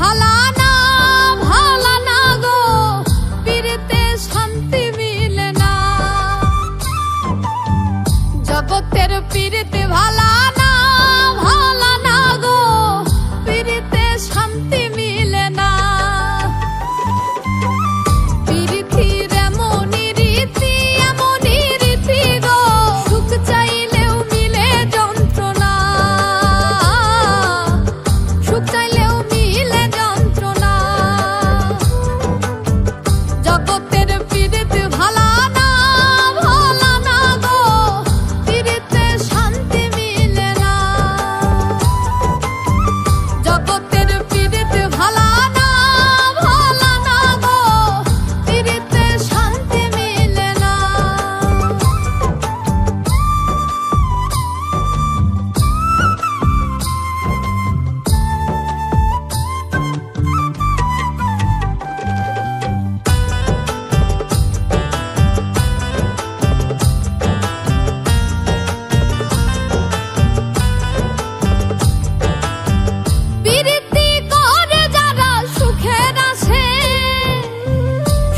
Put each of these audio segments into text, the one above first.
ভালা না গো, পীড়িতে শান্তি মিলে না। জগতের পীড়িতে ভালা না গো, পীড়িতে শান্তি মিলে না। পীড়িতির এমনই রীতি গো, সুখ চাইলেও মিলে যন্ত্রণা, সুখ চাইলেও মিলে যন্ত্রণা। জগতের পীড়িতে ভালা না গো, পীড়িতে শান্তি মিলে না। জগতের পীড়িতে ভালা না গো, পীড়িতে শান্তি মিলে না। পীড়িতি করে যারা সুখের আসে,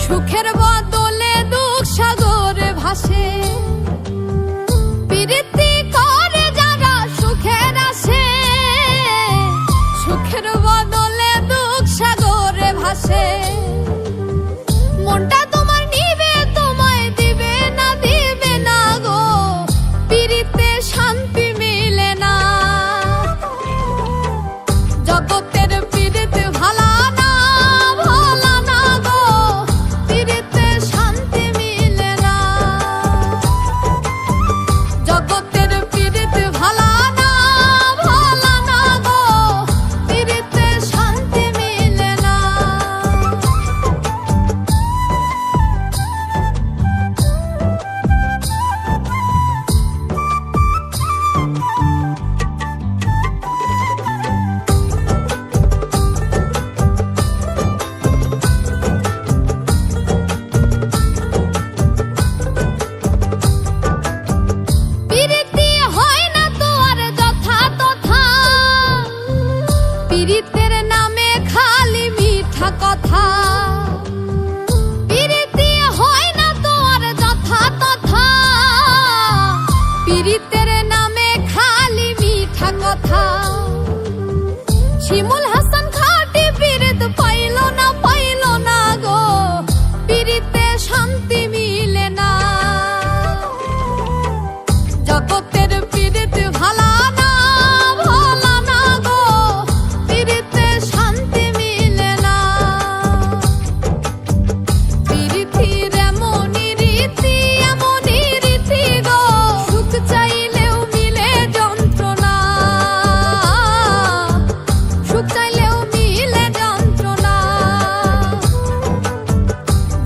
সুখের বদলে দুঃখ সাগরে ভাসে। পীড়িতি করে যারা সুখের আসে, সুখের বদলে দুঃখ সাগরে ভাসে। মনটা তোমার নিবে, তোমায় দিবে না গো, পীড়িতে শান্তি মিলে না। জগতের পীড়িতে ভালা না গো, পীড়িতে শান্তি মিলে না। জগতের পীড়িতে ভালা না গো, পীড়িতে শান্তি মিলে না। পীড়িতি হয় না তো আর যথা তথা, পীড়িতের নামে খালি মিঠা কথা। পীড়িতি হয় না তো আর যথা তথা, পীড়িতের নামে খালি মিঠা কথা। শিমুল হাসান খাটি পীড়িত পাইল না গো, পীড়িতে শান্তি মিলে না। জগতের পীড়িতে ভালা না গো, পীড়িতে শান্তি মিলে না। পীড়িতির এমনই রীতি গো, সুখ চাইলেও মিলে যন্ত্রণা, সুখ চাইলেও মিলে যন্ত্রণা।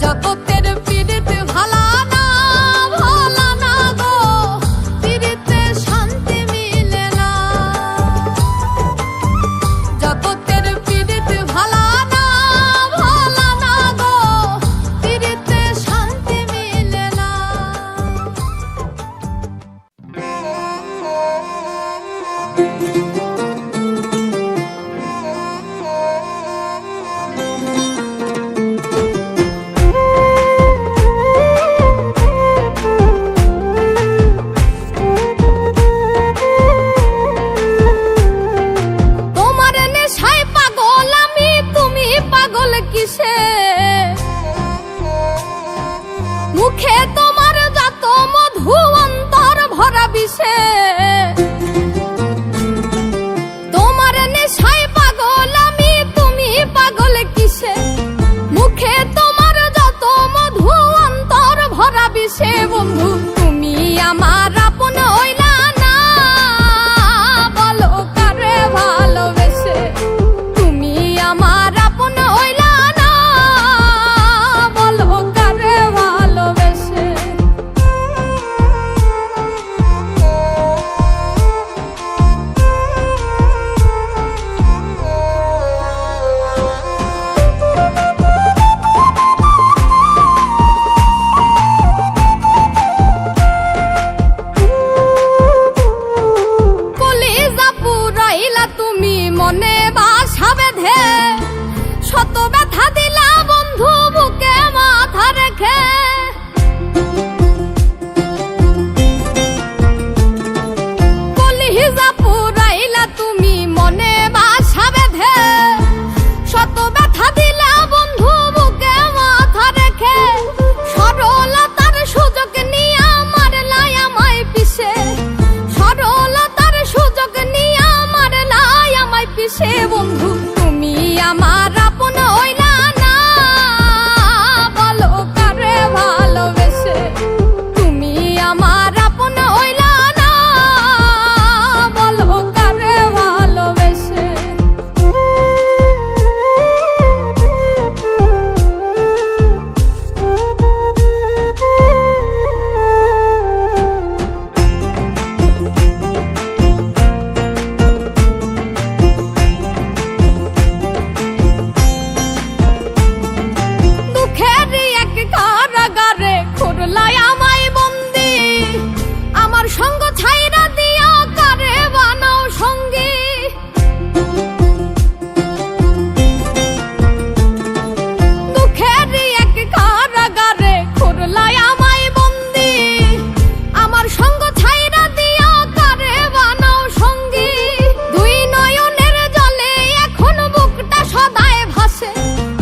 জগতের পীড়িতে ভালা না গো, পীড়িতে শান্তি মিলে না। জগতের পীড়িতে ভালা না গো, পীড়িতে শান্তি মিলে না। তোমার নেশায় পাগল আমি, তুমি পাগল কিসে? মুখে তোমার যত মধু, অন্তর ভরা বিষে। তোমার নেশায় পাগল আমি, তুমি পাগল কিসে? মুখে তোমার যত মধু, অন্তর ভরা বিষে। বন্ধু তুমি আমার আপন হইলা না, বলো কারে ভালোবেসে। তুমি আমার আপন হইলা না, বলো কারে ভালোবেসে। মনে বাসা বেঁধে শত ব্যথা দিলা বন্ধু বুকে মাথা রেখে, কলিজা পুরাইলা তুমি মনে বাসা বেঁধে। শত ব্যথা দিলা বন্ধু বুকে মাথা রেখে, সরলতার সুযোগ নিয়ে মারলাই আমায় পিছে, সরলতার সুযোগ নিয়ে মারলাই আমায় পিছে। বন্ধু তুমি আমার আপন হইলা না, বলো কারে ভালোবেসে। তুমি আমার আপন হইলা না, বলো কারে ভালোবেসে। দুঃখের এক কারাগারে খুরলাই আমায় বন্দি, আমার সঙ্গ ছাইরা দিয়া কারে বানাও সঙ্গী। দুঃখের এক কারাগারে খুরলাই আমায় বন্দি, আমার সঙ্গ ছাইরা দিয়া কারে বানাও সঙ্গী। দুই নয়নের জলে এখন বুকটা সদায় ভাসে,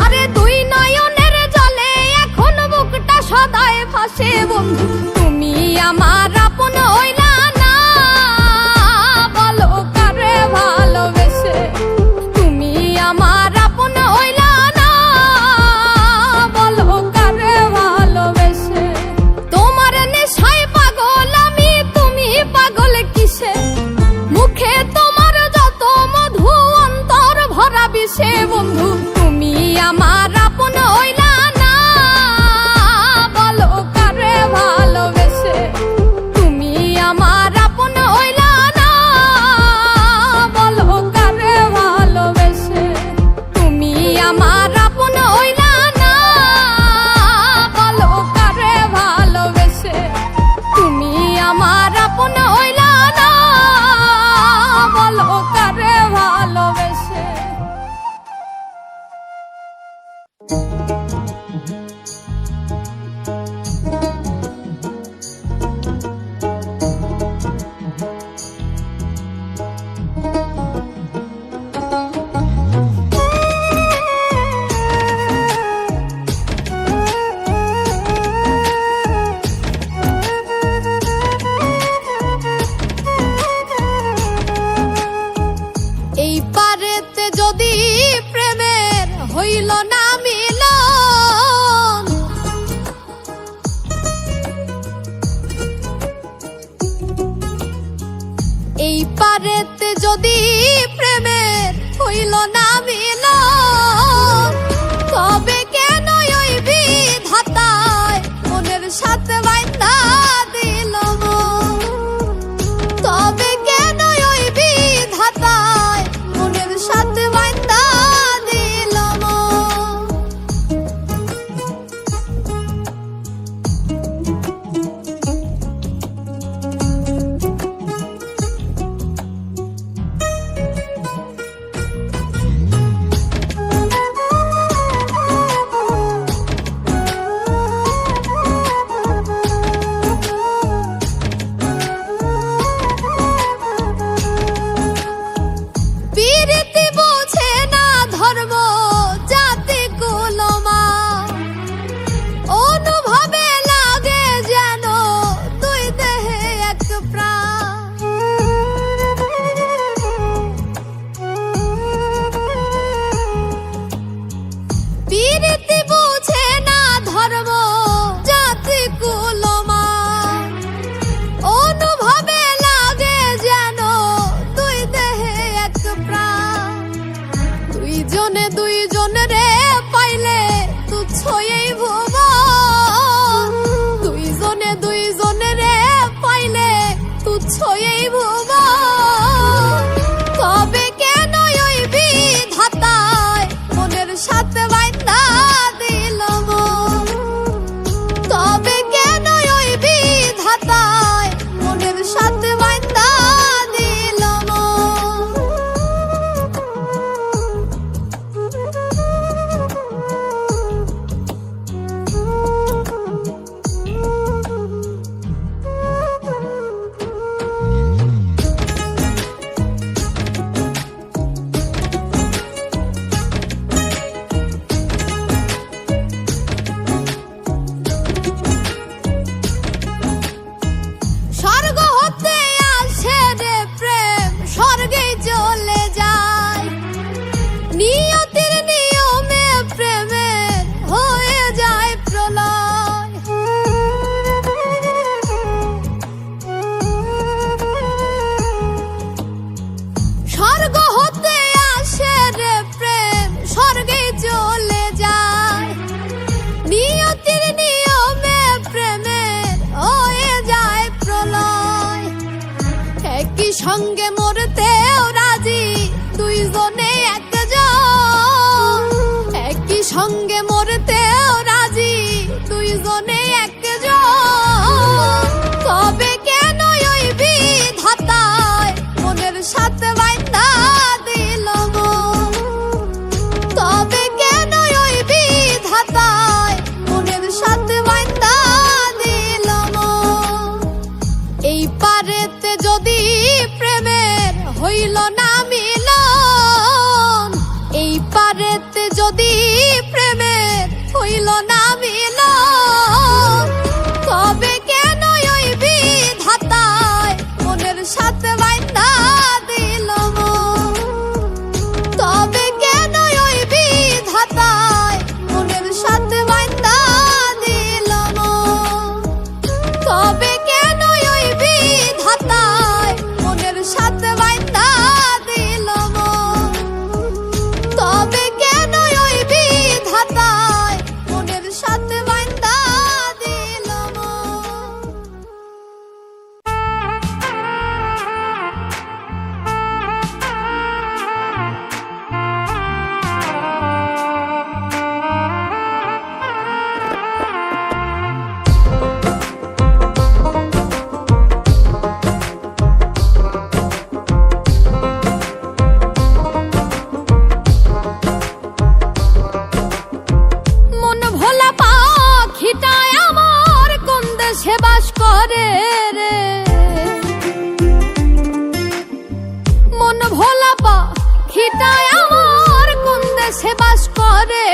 আরে দুই নয়নের জলে এখন বুকটা সদায় ভাসে। বন্ধু তুমি আমার আপন হইলা না, বলো কারে ভালোবেসে। তুমি আমার আপন হইলা না, বলো কারে ভালোবেসে। তোমার নেশায় পাগল আমি, তুমি পাগল কিসে? মুখে তোমার যত মধু অন্তর ভরা বিষে। বন্ধু তুমি আমার আপন হইলা না, বলো কারে ভালোবেসে। তুমি আমার আপন হইলা না, বলো কারে ভালোবেসে। তুমি আমার আপন হইলা না, বলো কারে ভালোবেসে। তুমি আমার আপন হইলা না, বলো কারে ভালোবেসে। এই পারেতে যদি প্রেমের হইল না মিলন, এই পারেতে যদি প্রেমের হইল না মিলন, তবে কেন ওই বিধাতায় মনের সাথে বাইন্ধা দিল মন? তবে কেন ওই বিধাতায় মনের সাথে বাইন্ধা দিল মন? প্রীতি বোঝে না ধর্ম জাতি কুলমা, অনুভবে লাগে যেন দুই দেহে এক প্রাণ। প্রীতি বোঝে না ধর্ম জাতি কুলমা, অনুভবে লাগে যেন দুই দেহে এক প্রাণ। দুইজনে দুইজন রে পাইলে তুচ্ছ এই ভুবন, দুইজনে দুইজন রে পাইলে তুচ্ছ এই ভুবন। তবে কেন ওই বিধাতায় মনের সাথে বাইন্ধা দিল মন? তবে কেন ওই বিধাতায় মনের সাথে বাইন্ধা দিল মন? দুইজনে একজন, একই সঙ্গে মরতেও রাজি দুইজনে একজন। তবে কেন ওই বিধাতায় মনের সাথে বাইন্ধা দিল মন? তবে কেন ওই বিধাতায় মনের সাথে বাইন্ধা দিল মন? এই পারেতে যদি প্রেমের হইল না মিলন, এই পারেতে যদি প্রেমের হইল না মিলন, তবে কেন ওই বিধাতায় মনের সাথে বাইন্ধা দিল মন? তবে কেন ওই বিধাতায় মনের সাথে বাইন্ধা দিল মন? তবে কেন ওই বিধাতায় মনের সাথে বাইন্ধা দিল মন? তবে কেন ওই বিধাতায় মনের সাথে বাইন্ধা দিল মন? মন ভোলা পাখিটায় আমার কোন দেশে বাস করে রে? মন ভোলা পাখিটায় আমার কোন দেশে বাস করে?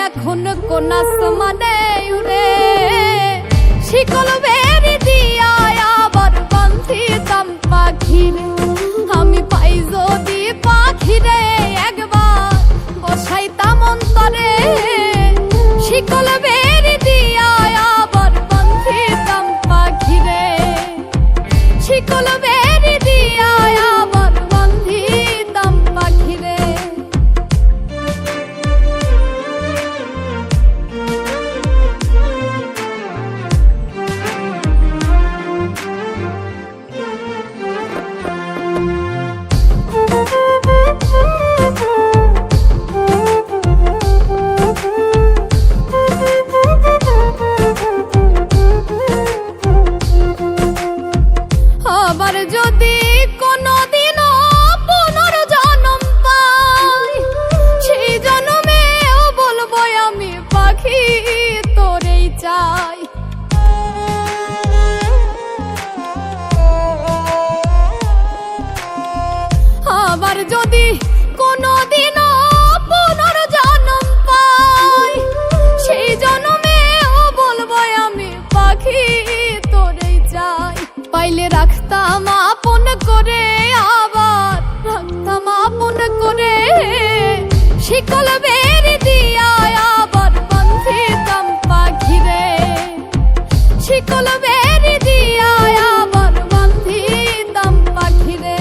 এখন কোন আসমানে উড়ে? শিকল বেরি দিয়া আবার বান্ধিতাম পাখিরে, আমি পাই যদি পাখিরে একবার বসাইতাম অন্তরে। শিকল বেরি দিয়া আবার বান্ধিতাম পাখিরে, শিকল বেরি দিয়া আবার বান্ধিতাম পাখিরে। আবার যদি কোনদিনও পুনর্জন্ম পাই, সেই জন্মেও বলবো আমি পাখি তোরেই চাই। আবার যদি কোনদিনও পুনর্জন্ম পাই, সেই জন্মেও বলবো আমি পাখি তোরেই চাই। পাইলে রাখতাম আপন করে, আবার রাখতাম আপন করে। শিকল বেরি দিয়া আবার বান্ধিতাম পাখিরে, শিকল বেরি দিয়া আবার বান্ধিতাম পাখিরে।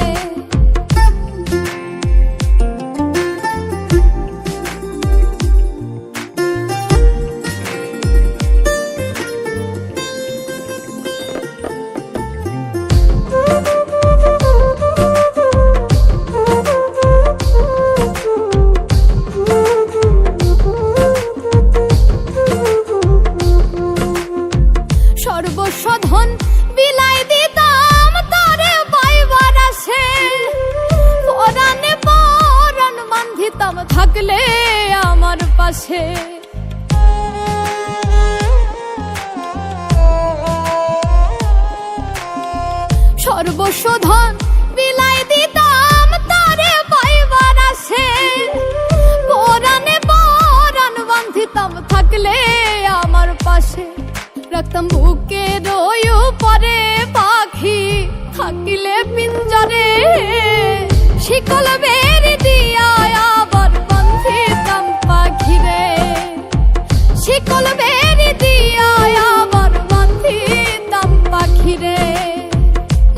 সর্বস্বধন বিলাই দিতাম তারে পাইবার আসে, পরাণে পরাণ বান্ধিতাম থাকলে আমার পাশে। সর্বস্বধন বিলাই দিতাম তারে পাইবার আসে, পরাণে পরাণ বান্ধিতাম থাকলে আমার পাশে। রাখতাম বুকে রই পরে পাখি থাকিলে পিঞ্জরে, শিকল বেরি দিয়া আবার বান্ধিতাম পাখিরে, শিকল বেরি দিয়া আবার বান্ধিতাম পাখিরে।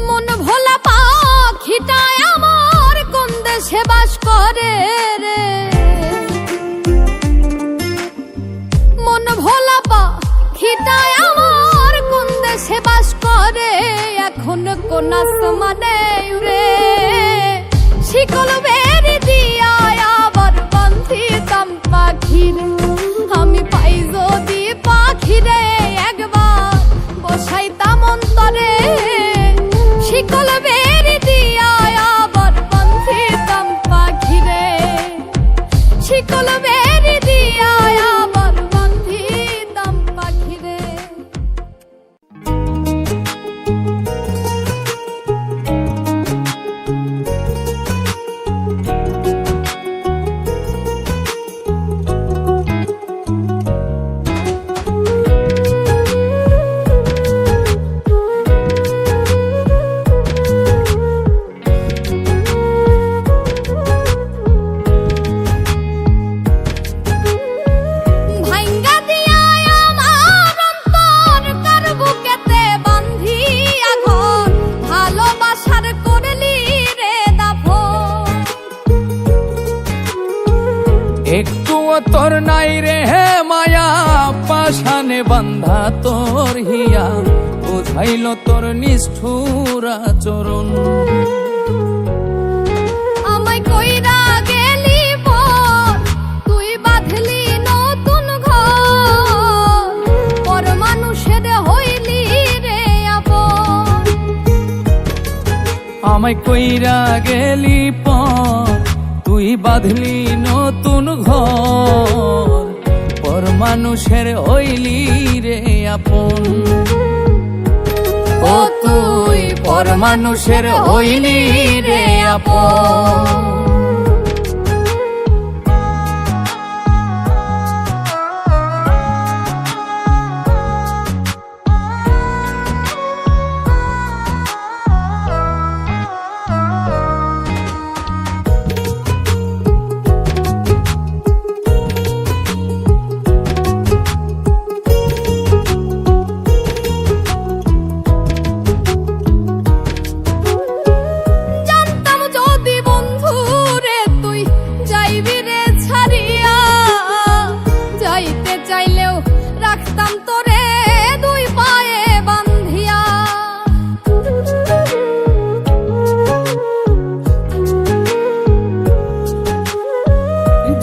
মন ভোলা পাখিটায় আমার কোন দেশে বাস করে রে? মন ভোলা পাখিটায় আমার কোন দেশে বাস করে? এখন কোন আসমানে উড়ে? শিকল বেরি দিয়া একটুও তোর নাই রে হে মায়া, পাশানে বান্ধা তোর হিয়া, বুঝাইল তোর নিষ্ঠুর আচরণ। আমায় কইরা গেলি পর, তুই বাঁধলি নতুন ঘর, পর মানুষের হইলি রে আপন। আমায় কইরা গেলি পর, তুই বাঁধলি নতুন ঘর, পর মানুষের হইলি রে আপন। ও তুই পর মানুষের হইলি রে আপন।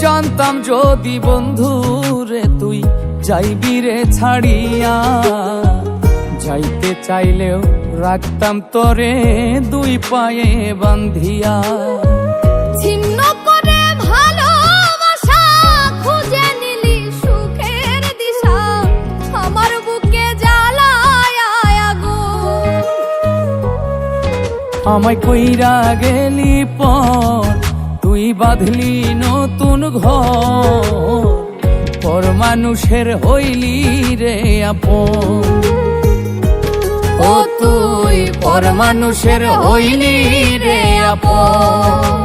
জানতাম যদি বন্ধু রে তুই যাইবি রে ছাড়িয়া, যাইতে চাইলেও রাখতাম তোরে দুই পায়ে বান্ধিয়া। ছিন্ন করে ভালোবাসা খুঁজে নিলি সুখের দিশা, আমার বুকে জ্বালায় আগুন। আমায় কইরা গেলি পর, তুই বাঁধলি নতুন ঘর, পর মানুষের হইলি রে আপন। ও তুই পর মানুষের হইলি রে আপন।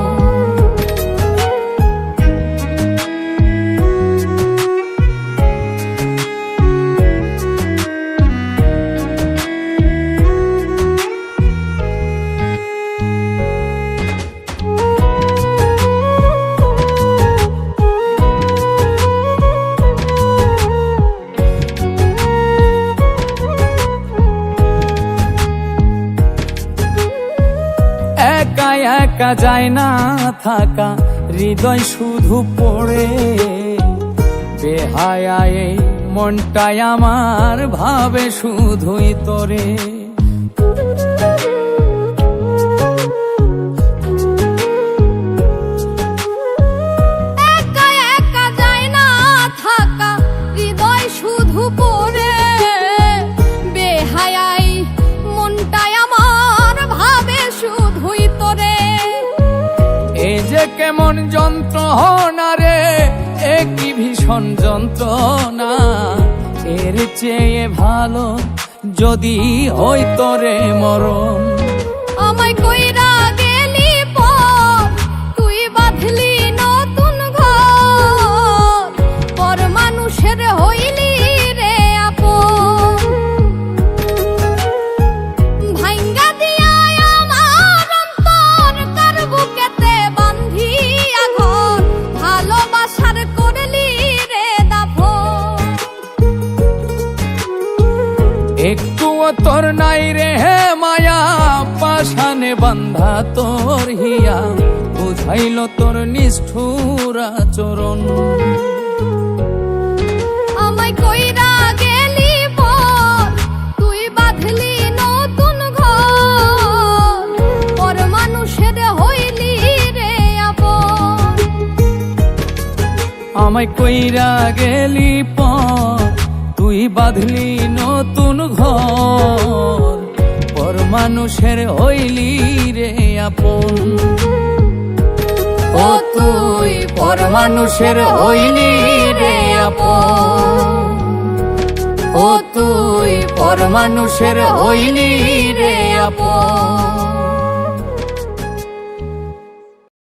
একা একা যায় না থাকা, হৃদয় শুধু পড়ে, বেহায়া এই মনটাই আমার ভাবে শুধুই তোরে। একা একা যায় না থাকা, হৃদয় শুধু পড়ে, বেহায়াই মনটাই আমার ভাবে শুধুই তোরে। এই যে কেমন যন্ত্রণা রে, একই ভীষণ যন্ত্রণা, এর চেয়ে ভালো যদি হই তোরে মরণ। আমায় কইরা গেলি পর, তুই বাঁধলি নতুন ঘর, পর মানুষের হইলি রে আপন। ভাঙ্গা দিয়া আমার অন্তর কার বুকেতে বান্ধিয়া ঘর, ভালোবাসার করলি রে দাফন। একটুও তোর নাই রে হে মায়া, পাশানে বান্ধা তোর হিয়া, বুঝাইল তোর নিষ্ঠুর আচরণ। আমায় কইরা গেলি পর, তুই বাঁধলি নতুন ঘর, পর মানুষের হইলি রে আপন। আমায় কইরা গেলি পর, তুই বাঁধলি নতুন ঘর, পর মানুষের হইলি রে আপন। ও তুই পর মানুষের হইলি রে আপন। ও তুই পর মানুষের হইলি রে আপন।